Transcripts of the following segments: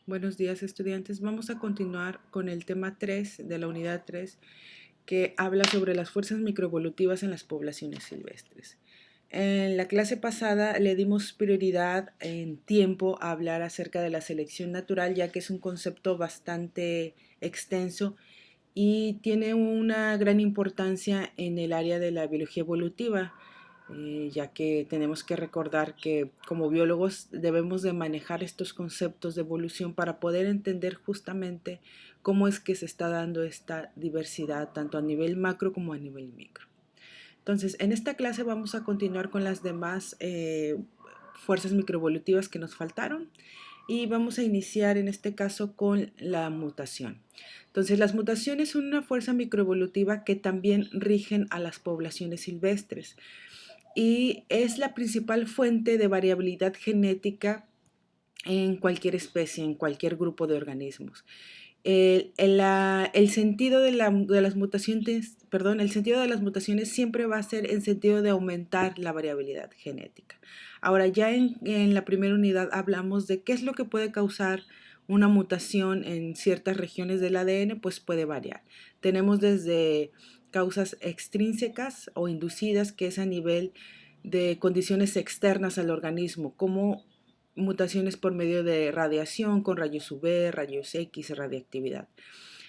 Buenos días, estudiantes. Vamos a continuar con el tema 3 de la unidad 3, que habla sobre las fuerzas microevolutivas en las poblaciones silvestres. En la clase pasada le dimos prioridad en tiempo a hablar acerca de la selección natural, ya que es un concepto bastante extenso y tiene una gran importancia en el área de la biología evolutiva, ya que tenemos que recordar que como biólogos debemos de manejar estos conceptos de evolución para poder entender justamente cómo es que se está dando esta diversidad tanto a nivel macro como a nivel micro. Entonces, en esta clase vamos a continuar con las demás fuerzas microevolutivas que nos faltaron y vamos a iniciar en este caso con la mutación. Entonces, las mutaciones son una fuerza microevolutiva que también rigen a las poblaciones silvestres y es la principal fuente de variabilidad genética en cualquier especie, en cualquier grupo de organismos. El sentido de las mutaciones, perdón, el sentido de las mutaciones siempre va a ser en sentido de aumentar la variabilidad genética. Ahora, ya en la primera unidad hablamos de qué es lo que puede causar una mutación en ciertas regiones del ADN, pues puede variar. Tenemos desde causas extrínsecas o inducidas, que es a nivel de condiciones externas al organismo, como mutaciones por medio de radiación con rayos UV, rayos X, radiactividad.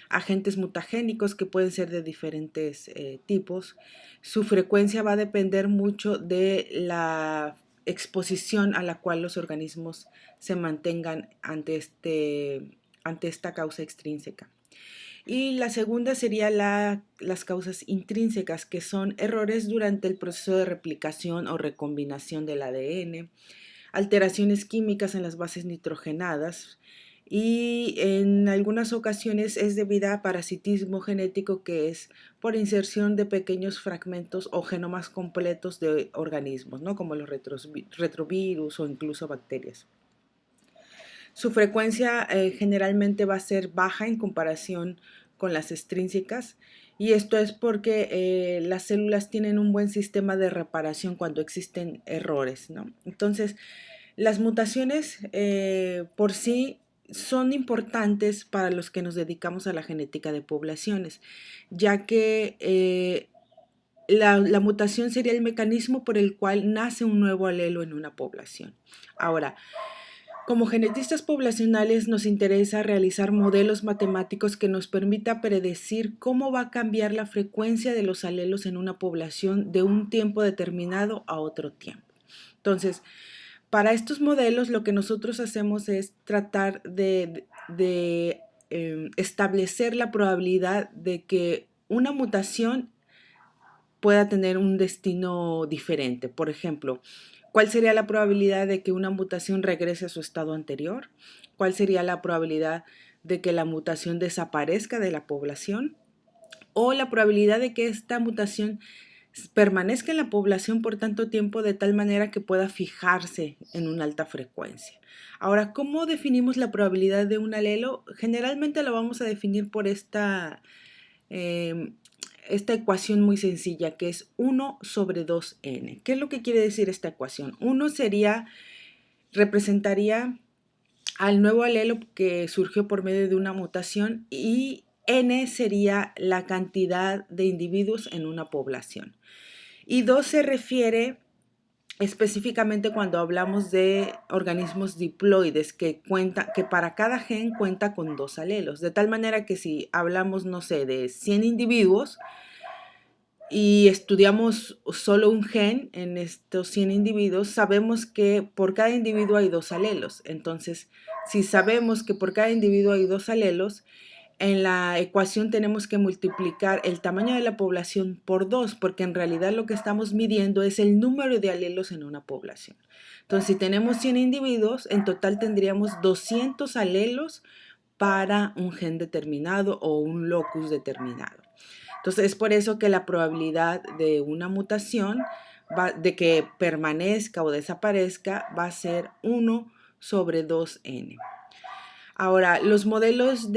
Agentes mutagénicos que pueden ser de diferentes tipos. Su frecuencia va a depender mucho de la exposición a la cual los organismos se mantengan ante esta causa extrínseca. Y la segunda sería las causas intrínsecas, que son errores durante el proceso de replicación o recombinación del ADN, alteraciones químicas en las bases nitrogenadas y en algunas ocasiones es debida a parasitismo genético, que es por inserción de pequeños fragmentos o genomas completos de organismos, ¿no? Como los retrovirus o incluso bacterias. Su frecuencia generalmente va a ser baja en comparación con las extrínsecas, y esto es porque las células tienen un buen sistema de reparación cuando existen errores, ¿no? Entonces, las mutaciones por sí son importantes para los que nos dedicamos a la genética de poblaciones, ya que la mutación sería el mecanismo por el cual nace un nuevo alelo en una población. Ahora, como genetistas poblacionales nos interesa realizar modelos matemáticos que nos permita predecir cómo va a cambiar la frecuencia de los alelos en una población de un tiempo determinado a otro tiempo. Entonces, para estos modelos lo que nosotros hacemos es tratar de establecer la probabilidad de que una mutación pueda tener un destino diferente. Por ejemplo, ¿cuál sería la probabilidad de que una mutación regrese a su estado anterior? ¿Cuál sería la probabilidad de que la mutación desaparezca de la población? ¿O la probabilidad de que esta mutación permanezca en la población por tanto tiempo de tal manera que pueda fijarse en una alta frecuencia? Ahora, ¿cómo definimos la probabilidad de un alelo? Generalmente lo vamos a definir por eh, esta ecuación muy sencilla, que es 1 sobre 2n. ¿Qué es lo que quiere decir esta ecuación? 1 representaría al nuevo alelo que surgió por medio de una mutación, y n sería la cantidad de individuos en una población. Y 2 se refiere específicamente cuando hablamos de organismos diploides que para cada gen cuenta con 2 alelos, de tal manera que si hablamos, no sé, de 100 individuos y estudiamos solo un gen en estos 100 individuos, sabemos que por cada individuo hay 2 alelos. Entonces, si sabemos que por cada individuo hay 2 alelos, en la ecuación tenemos que multiplicar el tamaño de la población por 2, porque en realidad lo que estamos midiendo es el número de alelos en una población. Entonces, si tenemos 100 individuos, en total tendríamos 200 alelos para un gen determinado o un locus determinado. Entonces, es por eso que la probabilidad de una mutación, de que permanezca o desaparezca, va a ser 1 sobre 2n. Ahora, los modelos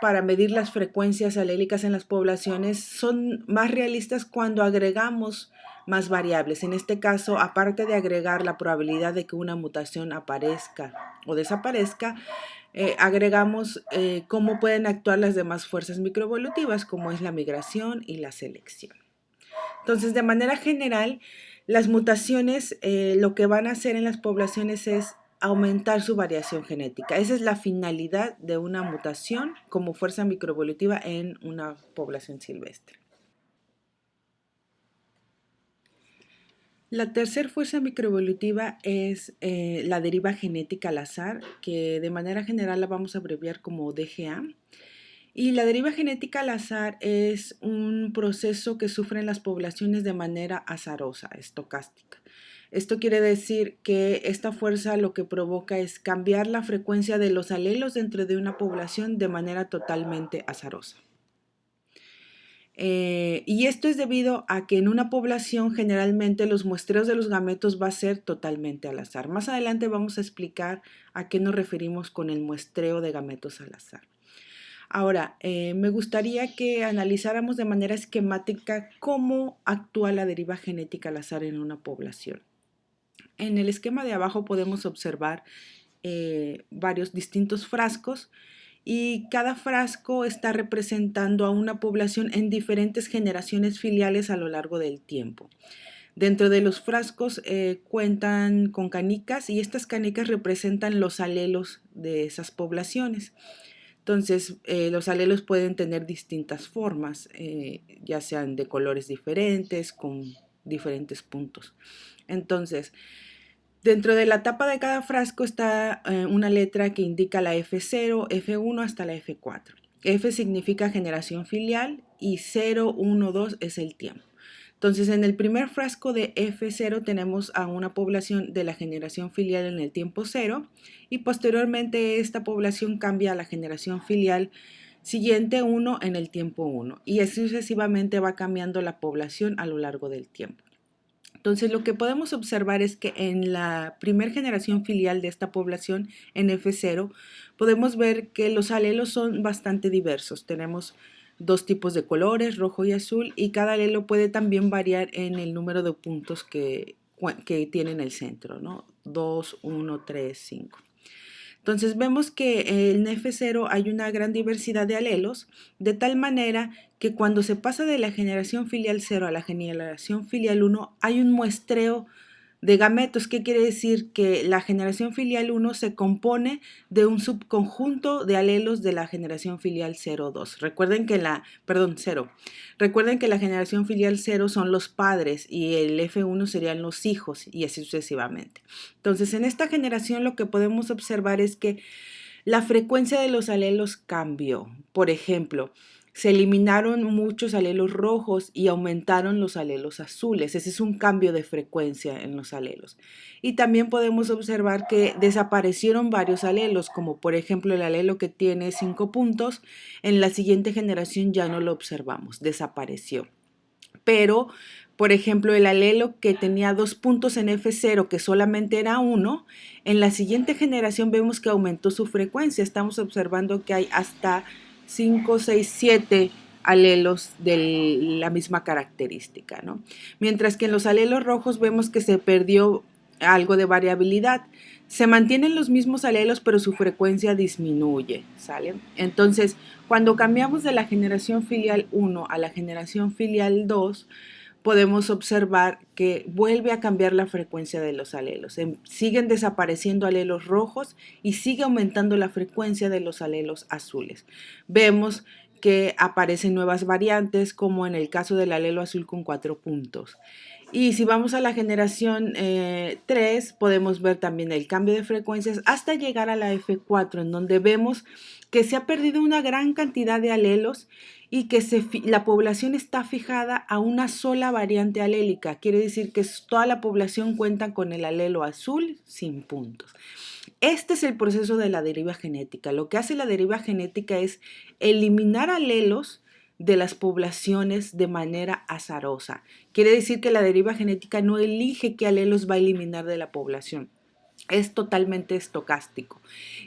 para medir las frecuencias alélicas en las poblaciones son más realistas cuando agregamos más variables. En este caso, aparte de agregar la probabilidad de que una mutación aparezca o desaparezca, agregamos cómo pueden actuar las demás fuerzas microevolutivas, como es la migración y la selección. Entonces, de manera general, las mutaciones lo que van a hacer en las poblaciones es aumentar su variación genética. Esa es la finalidad de una mutación como fuerza microevolutiva en una población silvestre. La tercera fuerza microevolutiva es la deriva genética al azar, que de manera general la vamos a abreviar como DGA. Y la deriva genética al azar es un proceso que sufren las poblaciones de manera azarosa, estocástica. Esto quiere decir que esta fuerza lo que provoca es cambiar la frecuencia de los alelos dentro de una población de manera totalmente azarosa. Y esto es debido a que en una población generalmente los muestreos de los gametos va a ser totalmente al azar. Más adelante vamos a explicar a qué nos referimos con el muestreo de gametos al azar. Ahora, me gustaría que analizáramos de manera esquemática cómo actúa la deriva genética al azar en una población. En el esquema de abajo podemos observar varios distintos frascos y cada frasco está representando a una población en diferentes generaciones filiales a lo largo del tiempo. Dentro de los frascos cuentan con canicas y estas canicas representan los alelos de esas poblaciones. Entonces, los alelos pueden tener distintas formas, ya sean de colores diferentes, con diferentes puntos. Entonces, dentro de la tapa de cada frasco está una letra que indica la F0, F1 hasta la F4. F significa generación filial y 0, 1, 2 es el tiempo. Entonces, en el primer frasco de F0 tenemos a una población de la generación filial en el tiempo 0 y posteriormente esta población cambia a la generación filial siguiente 1 en el tiempo 1 y así sucesivamente va cambiando la población a lo largo del tiempo. Entonces, lo que podemos observar es que en la primera generación filial de esta población, en F0, podemos ver que los alelos son bastante diversos. Tenemos dos tipos de colores, rojo y azul, y cada alelo puede también variar en el número de puntos que tiene en el centro, ¿no? 2, 1, 3, 5. Entonces vemos que en F0 hay una gran diversidad de alelos, de tal manera que cuando se pasa de la generación filial 0 a la generación filial 1 hay un muestreo de gametos. ¿Qué quiere decir? Que la generación filial 1 se compone de un subconjunto de alelos de la generación filial 0,2. Recuerden que 0. Recuerden que la generación filial 0 son los padres y el F1 serían los hijos y así sucesivamente. Entonces, en esta generación lo que podemos observar es que la frecuencia de los alelos cambió. Por ejemplo, se eliminaron muchos alelos rojos y aumentaron los alelos azules. Ese es un cambio de frecuencia en los alelos. Y también podemos observar que desaparecieron varios alelos, como por ejemplo el alelo que tiene 5 puntos, en la siguiente generación ya no lo observamos, desapareció. Pero, por ejemplo, el alelo que tenía 2 puntos en F0, que solamente era 1, en la siguiente generación vemos que aumentó su frecuencia. Estamos observando que hay hasta 5, 6, 7 alelos de la misma característica, ¿no? Mientras que en los alelos rojos vemos que se perdió algo de variabilidad. Se mantienen los mismos alelos, pero su frecuencia disminuye, ¿sale? Entonces, cuando cambiamos de la generación filial 1 a la generación filial 2, podemos observar que vuelve a cambiar la frecuencia de los alelos. Siguen desapareciendo alelos rojos y sigue aumentando la frecuencia de los alelos azules. Vemos que aparecen nuevas variantes, como en el caso del alelo azul con 4 puntos. Y si vamos a la generación 3, podemos ver también el cambio de frecuencias hasta llegar a la F4, en donde vemos que se ha perdido una gran cantidad de alelos y que la población está fijada a una sola variante alélica. Quiere decir que toda la población cuenta con el alelo azul sin puntos. Este es el proceso de la deriva genética. Lo que hace la deriva genética es eliminar alelos de las poblaciones de manera azarosa. Quiere decir que la deriva genética no elige qué alelos va a eliminar de la población. Es totalmente estocástico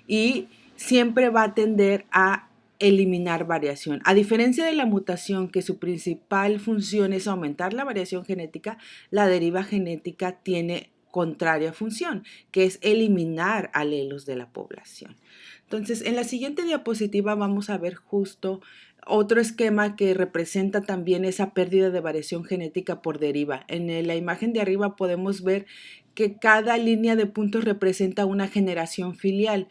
y siempre va a tender a eliminar variación. A diferencia de la mutación, que su principal función es aumentar la variación genética, la deriva genética tiene contraria función, que es eliminar alelos de la población. Entonces, en la siguiente diapositiva vamos a ver justo otro esquema que representa también esa pérdida de variación genética por deriva. En la imagen de arriba podemos ver que cada línea de puntos representa una generación filial.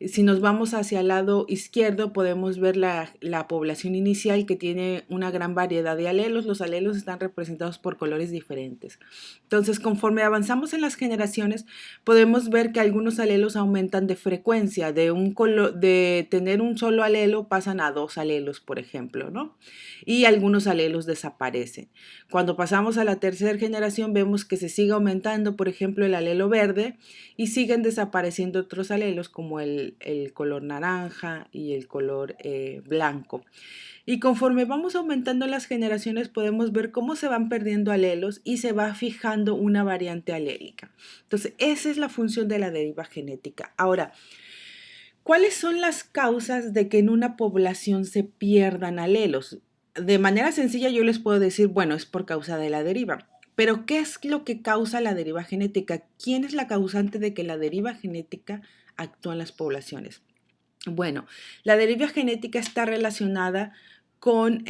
Si nos vamos hacia el lado izquierdo, podemos ver la población inicial, que tiene una gran variedad de alelos. Los alelos están representados por colores diferentes. Entonces, conforme avanzamos en las generaciones, podemos ver que algunos alelos aumentan de frecuencia. De tener un solo alelo pasan a 2 alelos, por ejemplo, ¿no? Y algunos alelos desaparecen. Cuando pasamos a la tercera generación, vemos que se sigue aumentando, por ejemplo, el alelo verde, y siguen desapareciendo otros alelos como el color naranja y el color blanco. Y conforme vamos aumentando las generaciones, podemos ver cómo se van perdiendo alelos y se va fijando una variante alélica. Entonces, esa es la función de la deriva genética. Ahora, ¿cuáles son las causas de que en una población se pierdan alelos? De manera sencilla yo les puedo decir, bueno, es por causa de la deriva. Pero ¿qué es lo que causa la deriva genética? ¿Quién es la causante de que la deriva genética actúe en las poblaciones? Bueno, la deriva genética está relacionada con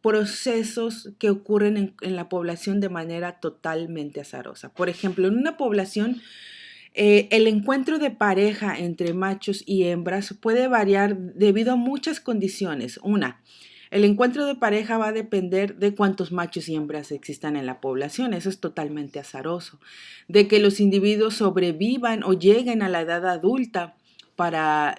procesos que ocurren en la población de manera totalmente azarosa. Por ejemplo, en una población, el encuentro de pareja entre machos y hembras puede variar debido a muchas condiciones. Una, el encuentro de pareja va a depender de cuántos machos y hembras existan en la población. Eso es totalmente azaroso. De que los individuos sobrevivan o lleguen a la edad adulta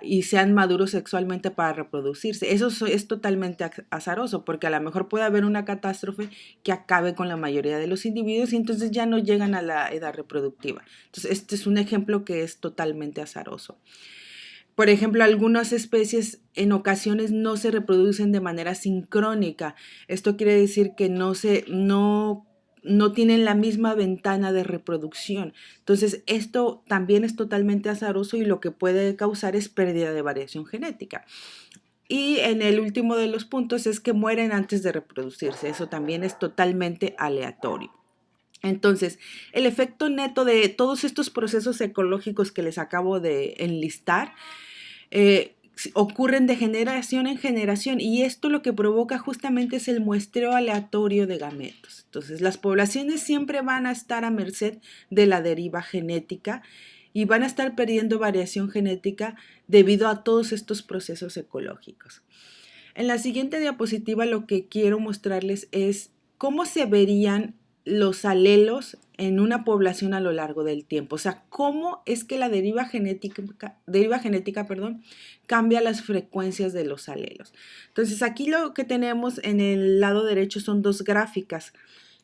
y sean maduros sexualmente para reproducirse. Eso es totalmente azaroso, porque a lo mejor puede haber una catástrofe que acabe con la mayoría de los individuos y entonces ya no llegan a la edad reproductiva. Entonces, este es un ejemplo que es totalmente azaroso. Por ejemplo, algunas especies en ocasiones no se reproducen de manera sincrónica. Esto quiere decir que no tienen la misma ventana de reproducción. Entonces, esto también es totalmente azaroso y lo que puede causar es pérdida de variación genética. Y en el último de los puntos es que mueren antes de reproducirse. Eso también es totalmente aleatorio. Entonces, el efecto neto de todos estos procesos ecológicos que les acabo de enlistar ocurren de generación en generación, y esto lo que provoca justamente es el muestreo aleatorio de gametos. Entonces, las poblaciones siempre van a estar a merced de la deriva genética y van a estar perdiendo variación genética debido a todos estos procesos ecológicos. En la siguiente diapositiva lo que quiero mostrarles es cómo se verían los alelos en una población a lo largo del tiempo. O sea, cómo es que la deriva genética, cambia las frecuencias de los alelos. Entonces, aquí lo que tenemos en el lado derecho son dos gráficas.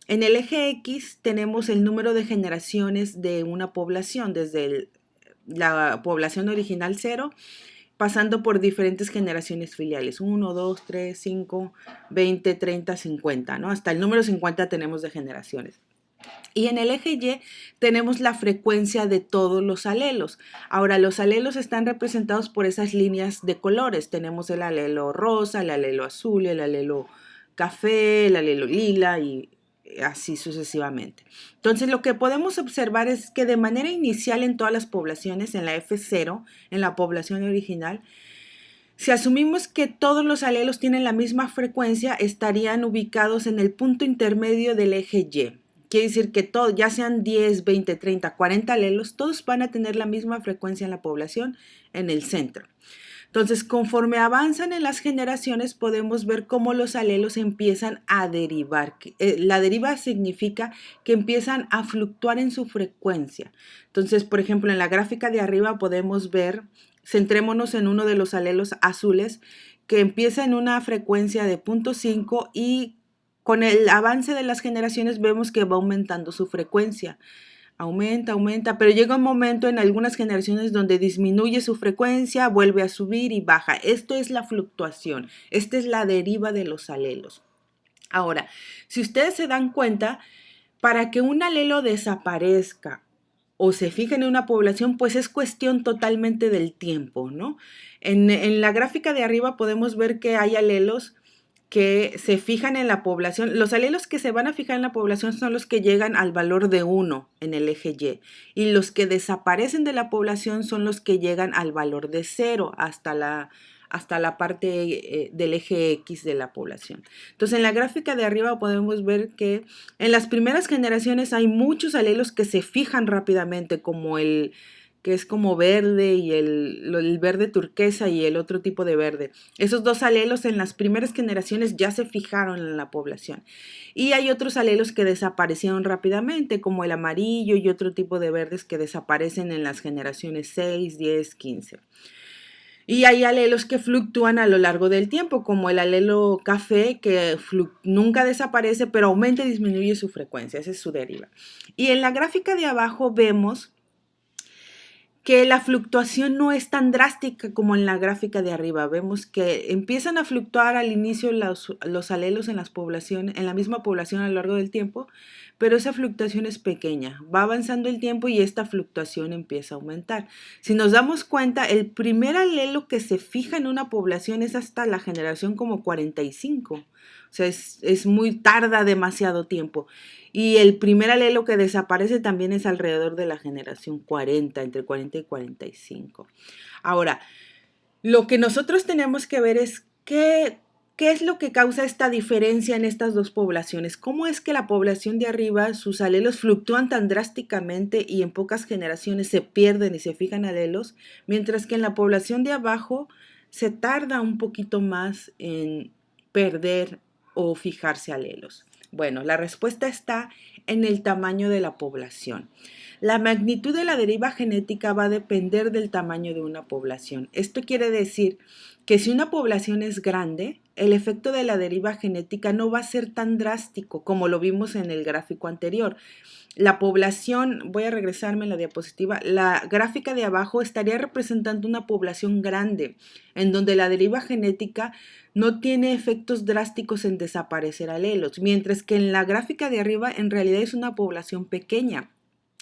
En el eje X tenemos el número de generaciones de una población, desde la población original 0, pasando por diferentes generaciones filiales, 1, 2, 3, 5, 20, 30, 50, ¿no? Hasta el número 50 tenemos de generaciones. Y en el eje Y tenemos la frecuencia de todos los alelos. Ahora, los alelos están representados por esas líneas de colores. Tenemos el alelo rosa, el alelo azul, el alelo café, el alelo lila y así sucesivamente. Entonces, lo que podemos observar es que de manera inicial en todas las poblaciones, en la F0, en la población original, si asumimos que todos los alelos tienen la misma frecuencia, estarían ubicados en el punto intermedio del eje Y. Quiere decir que todos, ya sean 10, 20, 30, 40 alelos, todos van a tener la misma frecuencia en la población en el centro. Entonces, conforme avanzan en las generaciones, podemos ver cómo los alelos empiezan a derivar. La deriva significa que empiezan a fluctuar en su frecuencia. Entonces, por ejemplo, en la gráfica de arriba podemos ver, centrémonos en uno de los alelos azules, que empieza en una frecuencia de 0.5 y con el avance de las generaciones vemos que va aumentando su frecuencia. Aumenta, pero llega un momento en algunas generaciones donde disminuye su frecuencia, vuelve a subir y baja. Esto es la fluctuación, esta es la deriva de los alelos. Ahora, si ustedes se dan cuenta, para que un alelo desaparezca o se fijan en una población, pues es cuestión totalmente del tiempo, ¿no? En la gráfica de arriba podemos ver que hay alelos que se fijan en la población. Los alelos que se van a fijar en la población son los que llegan al valor de 1 en el eje y los que desaparecen de la población son los que llegan al valor de 0 hasta la parte del eje X de la población. Entonces, en la gráfica de arriba podemos ver que en las primeras generaciones hay muchos alelos que se fijan rápidamente, como el que es como verde y el verde turquesa y el otro tipo de verde. Esos dos alelos en las primeras generaciones ya se fijaron en la población. Y hay otros alelos que desaparecieron rápidamente, como el amarillo y otro tipo de verdes que desaparecen en las generaciones 6, 10, 15. Y hay alelos que fluctúan a lo largo del tiempo, como el alelo café, que nunca desaparece, pero aumenta y disminuye su frecuencia. Esa es su deriva. Y en la gráfica de abajo vemos que la fluctuación no es tan drástica como en la gráfica de arriba. Vemos que empiezan a fluctuar al inicio los alelos en las poblaciones, en la misma población a lo largo del tiempo, pero esa fluctuación es pequeña. Va avanzando el tiempo y esta fluctuación empieza a aumentar. Si nos damos cuenta, el primer alelo que se fija en una población es hasta la generación como 45. O sea, es muy tarda demasiado tiempo. Y el primer alelo que desaparece también es alrededor de la generación 40, entre 40 y 45. Ahora, lo que nosotros tenemos que ver es qué es lo que causa esta diferencia en estas dos poblaciones. ¿Cómo es que la población de arriba, sus alelos fluctúan tan drásticamente y en pocas generaciones se pierden y se fijan alelos, mientras que en la población de abajo se tarda un poquito más en perder o fijarse alelos? Bueno, la respuesta está en el tamaño de la población. La magnitud de la deriva genética va a depender del tamaño de una población. Esto quiere decir que si una población es grande, el efecto de la deriva genética no va a ser tan drástico como lo vimos en el gráfico anterior. La población, voy a regresarme a la diapositiva, la gráfica de abajo estaría representando una población grande, en donde la deriva genética no tiene efectos drásticos en desaparecer alelos, mientras que en la gráfica de arriba en realidad es una población pequeña.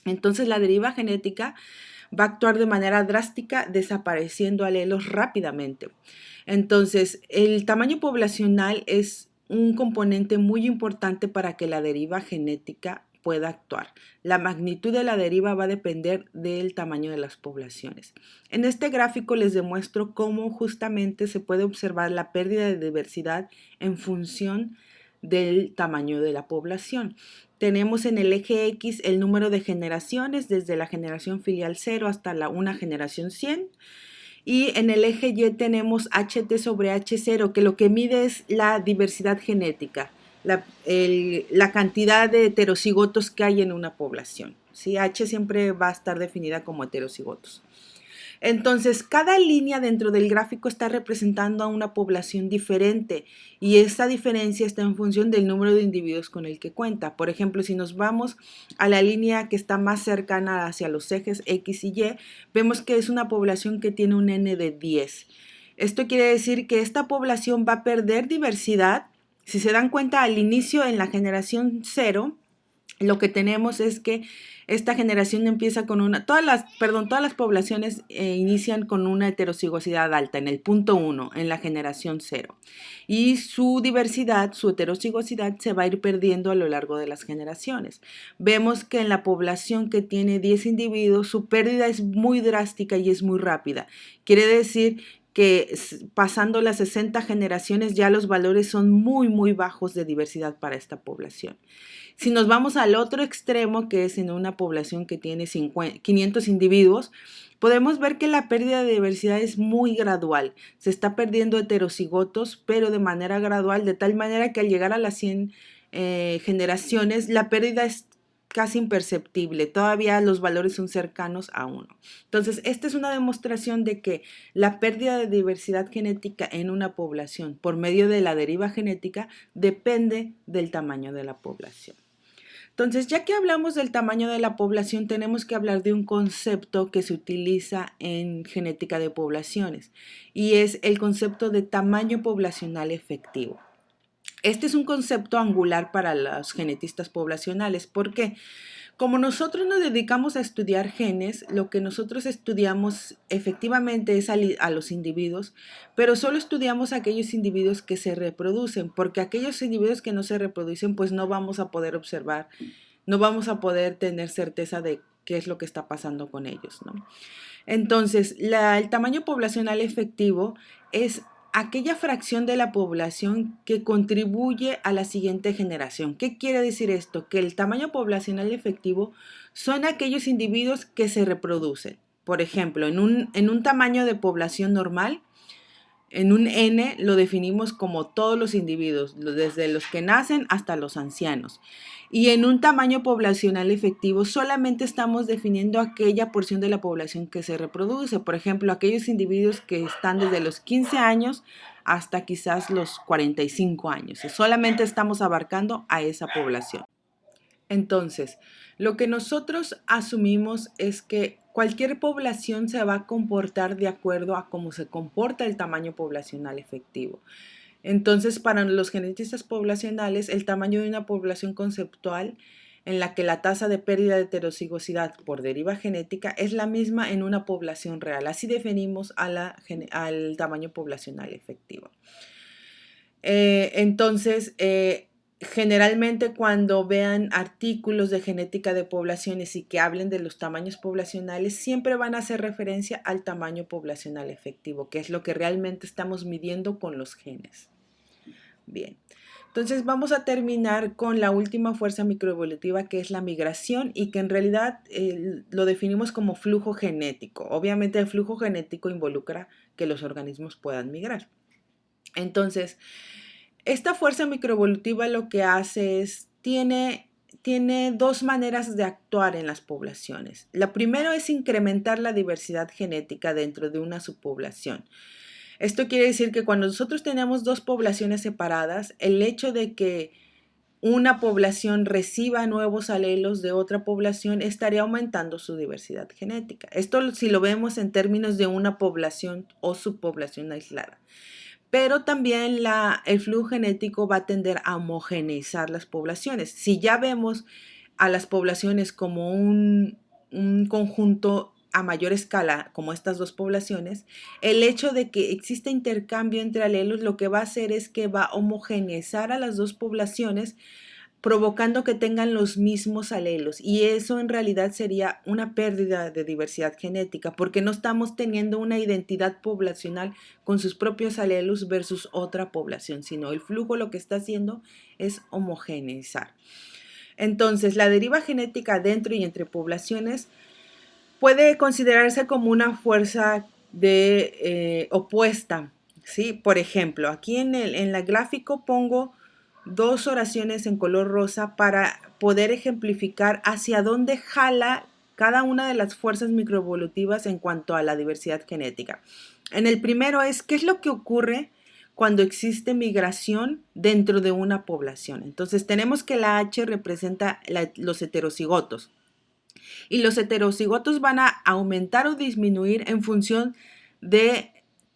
Entonces la deriva genética va a actuar de manera drástica, desapareciendo alelos rápidamente. Entonces, el tamaño poblacional es un componente muy importante para que la deriva genética pueda actuar. La magnitud de la deriva va a depender del tamaño de las poblaciones. En este gráfico les demuestro cómo justamente se puede observar la pérdida de diversidad en función del tamaño de la población. Tenemos en el eje X el número de generaciones, desde la generación filial 0 hasta una generación 100. Y en el eje Y tenemos HT sobre H0, que lo que mide es la diversidad genética, la cantidad de heterocigotos que hay en una población. ¿Sí? H siempre va a estar definida como heterocigotos. Entonces, cada línea dentro del gráfico está representando a una población diferente y esa diferencia está en función del número de individuos con el que cuenta. Por ejemplo, si nos vamos a la línea que está más cercana hacia los ejes X y Y, vemos que es una población que tiene un N de 10. Esto quiere decir que esta población va a perder diversidad. Si se dan cuenta, al inicio en la generación 0, lo que tenemos es que esta generación empieza con todas las poblaciones inician con una heterocigosidad alta, en el punto 1, en la generación 0. Y su diversidad, su heterocigosidad, se va a ir perdiendo a lo largo de las generaciones. Vemos que en la población que tiene 10 individuos, su pérdida es muy drástica y es muy rápida. Quiere decir que pasando las 60 generaciones ya los valores son muy, muy bajos de diversidad para esta población. Si nos vamos al otro extremo, que es en una población que tiene 500 individuos, podemos ver que la pérdida de diversidad es muy gradual. Se está perdiendo heterocigotos, pero de manera gradual, de tal manera que al llegar a las 100 generaciones, la pérdida es casi imperceptible. Todavía los valores son cercanos a 1. Entonces, esta es una demostración de que la pérdida de diversidad genética en una población por medio de la deriva genética depende del tamaño de la población. Entonces, ya que hablamos del tamaño de la población, tenemos que hablar de un concepto que se utiliza en genética de poblaciones y es el concepto de tamaño poblacional efectivo. Este es un concepto angular para los genetistas poblacionales. ¿Por qué? Como nosotros nos dedicamos a estudiar genes, lo que nosotros estudiamos efectivamente es a los individuos, pero solo estudiamos a aquellos individuos que se reproducen, porque aquellos individuos que no se reproducen, pues no vamos a poder observar, no vamos a poder tener certeza de qué es lo que está pasando con ellos, ¿no? Entonces, el tamaño poblacional efectivo es aquella fracción de la población que contribuye a la siguiente generación. ¿Qué quiere decir esto? Que el tamaño poblacional efectivo son aquellos individuos que se reproducen. Por ejemplo, en un tamaño de población normal, en un N lo definimos como todos los individuos, desde los que nacen hasta los ancianos. Y en un tamaño poblacional efectivo solamente estamos definiendo aquella porción de la población que se reproduce. Por ejemplo, aquellos individuos que están desde los 15 años hasta quizás los 45 años. Solamente estamos abarcando a esa población. Entonces, lo que nosotros asumimos es que cualquier población se va a comportar de acuerdo a cómo se comporta el tamaño poblacional efectivo. Entonces, para los genetistas poblacionales, el tamaño de una población conceptual en la que la tasa de pérdida de heterocigosidad por deriva genética es la misma en una población real. Así definimos al tamaño poblacional efectivo. Entonces, generalmente cuando vean artículos de genética de poblaciones y que hablen de los tamaños poblacionales, siempre van a hacer referencia al tamaño poblacional efectivo, que es lo que realmente estamos midiendo con los genes. Bien, entonces vamos a terminar con la última fuerza microevolutiva, que es la migración, y que en realidad lo definimos como flujo genético. Obviamente el flujo genético involucra que los organismos puedan migrar. Entonces, esta fuerza microevolutiva lo que hace es, tiene dos maneras de actuar en las poblaciones. La primera es incrementar la diversidad genética dentro de una subpoblación. Esto quiere decir que cuando nosotros tenemos dos poblaciones separadas, el hecho de que una población reciba nuevos alelos de otra población estaría aumentando su diversidad genética. Esto si lo vemos en términos de una población o subpoblación aislada. Pero también el flujo genético va a tender a homogeneizar las poblaciones. Si ya vemos a las poblaciones como un conjunto a mayor escala, como estas dos poblaciones, el hecho de que exista intercambio entre alelos lo que va a hacer es que va a homogeneizar a las dos poblaciones, provocando que tengan los mismos alelos, y eso en realidad sería una pérdida de diversidad genética porque no estamos teniendo una identidad poblacional con sus propios alelos versus otra población, sino el flujo lo que está haciendo es homogeneizar. Entonces, la deriva genética dentro y entre poblaciones puede considerarse como una fuerza opuesta, ¿sí? Por ejemplo, aquí en el gráfico pongo dos oraciones en color rosa para poder ejemplificar hacia dónde jala cada una de las fuerzas microevolutivas en cuanto a la diversidad genética. En el primero es, ¿qué es lo que ocurre cuando existe migración dentro de una población? Entonces tenemos que la H representa los heterocigotos. Y los heterocigotos van a aumentar o disminuir en función de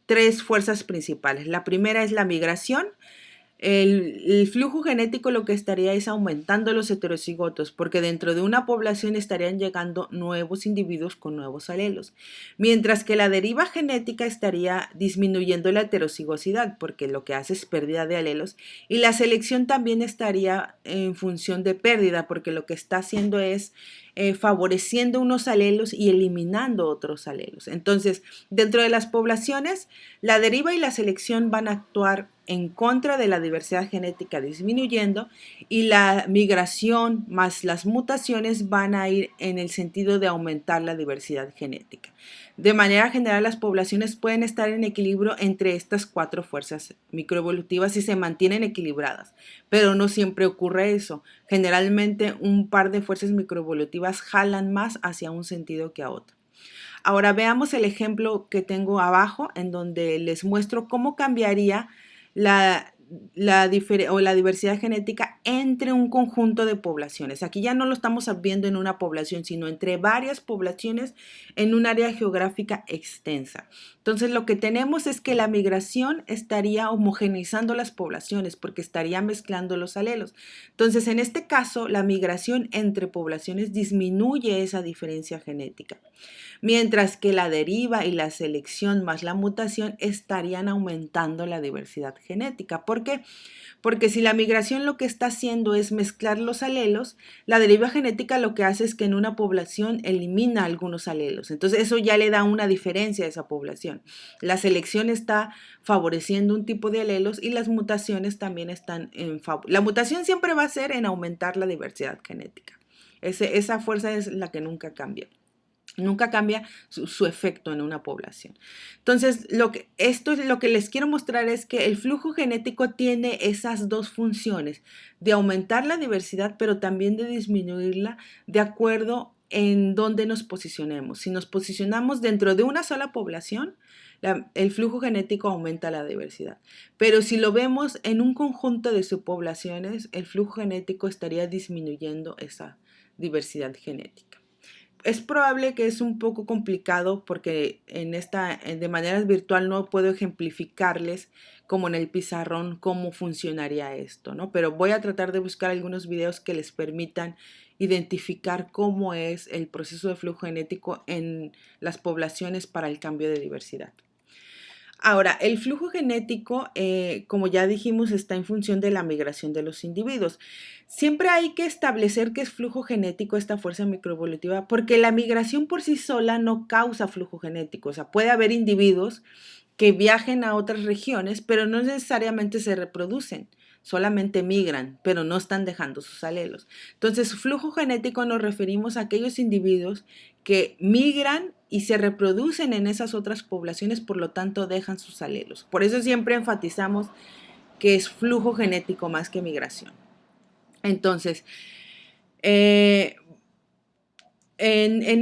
tres fuerzas principales. La primera es la migración. El flujo genético lo que estaría es aumentando los heterocigotos, porque dentro de una población estarían llegando nuevos individuos con nuevos alelos, mientras que la deriva genética estaría disminuyendo la heterocigosidad, porque lo que hace es pérdida de alelos, y la selección también estaría en función de pérdida, porque lo que está haciendo es favoreciendo unos alelos y eliminando otros alelos. Entonces, dentro de las poblaciones, la deriva y la selección van a actuar en contra de la diversidad genética disminuyendo, y la migración más las mutaciones van a ir en el sentido de aumentar la diversidad genética. De manera general, las poblaciones pueden estar en equilibrio entre estas cuatro fuerzas microevolutivas y se mantienen equilibradas, pero no siempre ocurre eso. Generalmente un par de fuerzas microevolutivas jalan más hacia un sentido que a otro. Ahora veamos el ejemplo que tengo abajo, en donde les muestro cómo cambiaría la diversidad genética entre un conjunto de poblaciones. Aquí ya no lo estamos viendo en una población, sino entre varias poblaciones en un área geográfica extensa. Entonces, lo que tenemos es que la migración estaría homogeneizando las poblaciones porque estaría mezclando los alelos. Entonces, en este caso, la migración entre poblaciones disminuye esa diferencia genética, mientras que la deriva y la selección más la mutación estarían aumentando la diversidad genética. ¿Por qué? Porque si la migración lo que está haciendo es mezclar los alelos, la deriva genética lo que hace es que en una población elimina algunos alelos. Entonces eso ya le da una diferencia a esa población. La selección está favoreciendo un tipo de alelos y las mutaciones también están en favor. La mutación siempre va a ser en aumentar la diversidad genética. Esa fuerza es la que nunca cambia. Nunca cambia su efecto en una población. Entonces, esto es lo que les quiero mostrar es que el flujo genético tiene esas dos funciones, de aumentar la diversidad, pero también de disminuirla de acuerdo en dónde nos posicionemos. Si nos posicionamos dentro de una sola población, el flujo genético aumenta la diversidad. Pero si lo vemos en un conjunto de subpoblaciones, el flujo genético estaría disminuyendo esa diversidad genética. Es probable que es un poco complicado porque de manera virtual no puedo ejemplificarles como en el pizarrón cómo funcionaría esto, ¿no? Pero voy a tratar de buscar algunos videos que les permitan identificar cómo es el proceso de flujo genético en las poblaciones para el cambio de diversidad. Ahora, el flujo genético, como ya dijimos, está en función de la migración de los individuos. Siempre hay que establecer qué es flujo genético, esta fuerza microevolutiva, porque la migración por sí sola no causa flujo genético. O sea, puede haber individuos que viajen a otras regiones, pero no necesariamente se reproducen, solamente migran, pero no están dejando sus alelos. Entonces, flujo genético nos referimos a aquellos individuos que migran y se reproducen en esas otras poblaciones, por lo tanto dejan sus alelos. Por eso siempre enfatizamos que es flujo genético más que migración. Entonces, en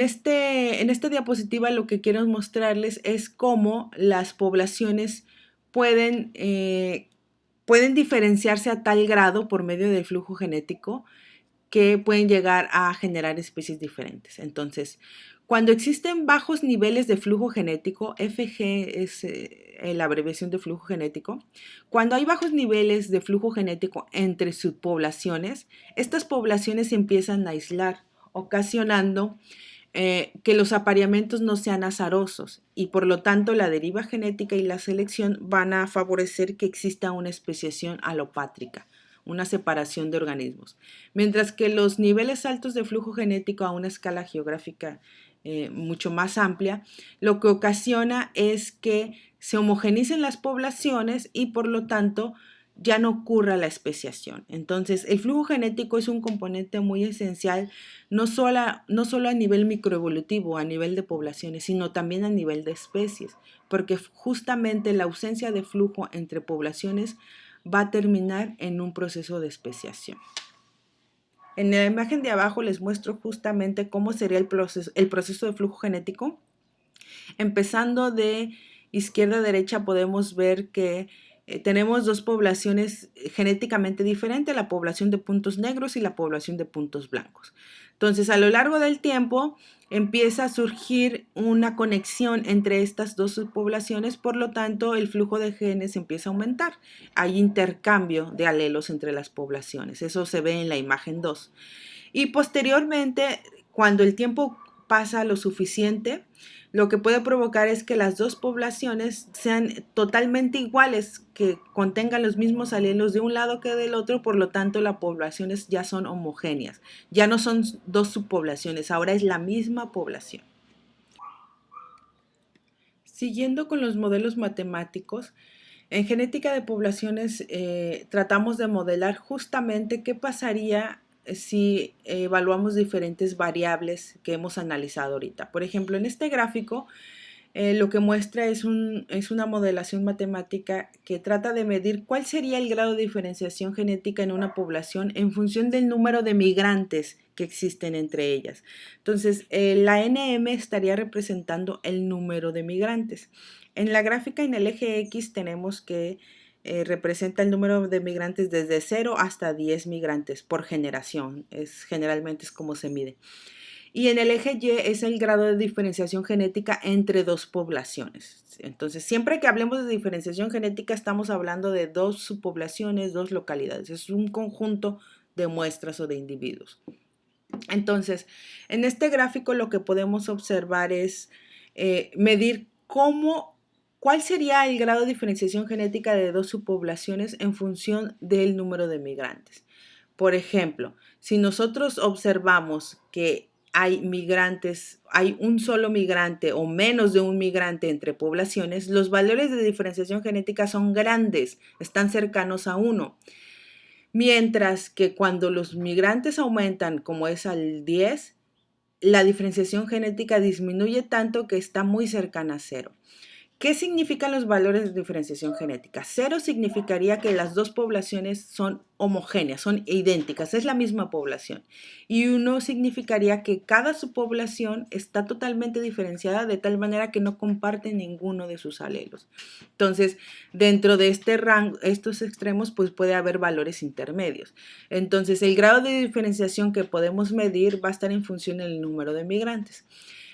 esta diapositiva lo que quiero mostrarles es cómo las poblaciones pueden diferenciarse a tal grado por medio del flujo genético que pueden llegar a generar especies diferentes. Entonces, cuando existen bajos niveles de flujo genético, FG es la abreviación de flujo genético, cuando hay bajos niveles de flujo genético entre subpoblaciones, estas poblaciones se empiezan a aislar, ocasionando que los apareamientos no sean azarosos y por lo tanto la deriva genética y la selección van a favorecer que exista una especiación alopátrica, una separación de organismos. Mientras que los niveles altos de flujo genético a una escala geográfica mucho más amplia, lo que ocasiona es que se homogenicen las poblaciones y por lo tanto ya no ocurra la especiación. Entonces, el flujo genético es un componente muy esencial, no solo a nivel microevolutivo, a nivel de poblaciones, sino también a nivel de especies, porque justamente la ausencia de flujo entre poblaciones va a terminar en un proceso de especiación. En la imagen de abajo les muestro justamente cómo sería el proceso de flujo genético. Empezando de izquierda a derecha podemos ver que tenemos dos poblaciones genéticamente diferentes, la población de puntos negros y la población de puntos blancos. Entonces, a lo largo del tiempo empieza a surgir una conexión entre estas dos subpoblaciones, por lo tanto, el flujo de genes empieza a aumentar. Hay intercambio de alelos entre las poblaciones, eso se ve en la imagen 2. Y posteriormente, cuando el tiempo pasa lo suficiente, lo que puede provocar es que las dos poblaciones sean totalmente iguales, que contengan los mismos alelos de un lado que del otro, por lo tanto las poblaciones ya son homogéneas, ya no son dos subpoblaciones, ahora es la misma población. Siguiendo con los modelos matemáticos, en genética de poblaciones tratamos de modelar justamente qué pasaría si evaluamos diferentes variables que hemos analizado ahorita. Por ejemplo, en este gráfico lo que muestra es una modelación matemática que trata de medir cuál sería el grado de diferenciación genética en una población en función del número de migrantes que existen entre ellas. Entonces, la NM estaría representando el número de migrantes. En la gráfica en el eje X tenemos que representa el número de migrantes desde 0 hasta 10 migrantes por generación. Generalmente es como se mide. Y en el eje Y es el grado de diferenciación genética entre dos poblaciones. Entonces, siempre que hablemos de diferenciación genética, estamos hablando de dos subpoblaciones, dos localidades. Es un conjunto de muestras o de individuos. Entonces, en este gráfico lo que podemos observar es medir cuál sería el grado de diferenciación genética de dos subpoblaciones en función del número de migrantes. Por ejemplo, si nosotros observamos que hay migrantes, hay un solo migrante o menos de un migrante entre poblaciones, los valores de diferenciación genética son grandes, están cercanos a 1. Mientras que cuando los migrantes aumentan, como es al 10, la diferenciación genética disminuye tanto que está muy cercana a 0. ¿Qué significan los valores de diferenciación genética? 0 significaría que las dos poblaciones son homogéneas, son idénticas, es la misma población. Y 1 significaría que cada subpoblación está totalmente diferenciada de tal manera que no comparte ninguno de sus alelos. Entonces, dentro de este rango, estos extremos, pues puede haber valores intermedios. Entonces, el grado de diferenciación que podemos medir va a estar en función del número de migrantes.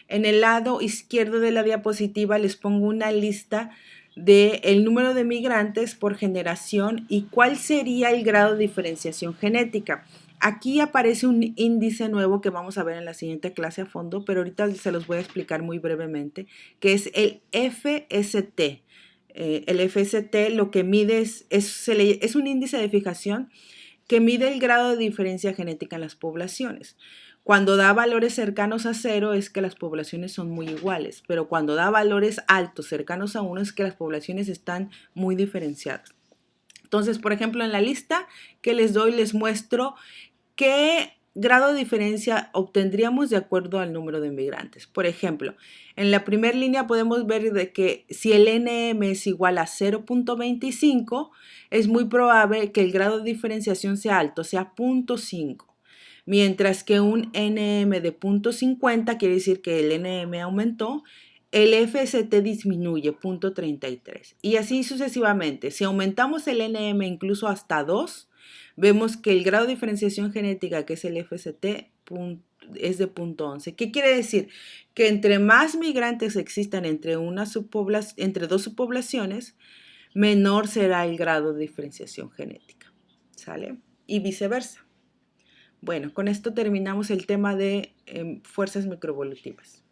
En el lado izquierdo de la diapositiva les pongo una lista del número de migrantes por generación y cuál sería el grado de diferenciación genética. Aquí aparece un índice nuevo que vamos a ver en la siguiente clase a fondo, pero ahorita se los voy a explicar muy brevemente, que es el FST. El FST lo que mide es un índice de fijación que mide el grado de diferencia genética en las poblaciones. Cuando da valores cercanos a 0 es que las poblaciones son muy iguales, pero cuando da valores altos cercanos a 1 es que las poblaciones están muy diferenciadas. Entonces, por ejemplo, en la lista que les doy les muestro qué grado de diferencia obtendríamos de acuerdo al número de migrantes. Por ejemplo, en la primera línea podemos ver de que si el NM es igual a 0.25, es muy probable que el grado de diferenciación sea alto, sea 0.5. Mientras que un NM de 0.50 quiere decir que el NM aumentó, el FST disminuye 0.33. Y así sucesivamente. Si aumentamos el NM incluso hasta 2, vemos que el grado de diferenciación genética, que es el FST, es de 0.11. ¿Qué quiere decir? Que entre más migrantes existan entre dos subpoblaciones, menor será el grado de diferenciación genética. ¿Sale? Y viceversa. Bueno, con esto terminamos el tema de fuerzas microevolutivas.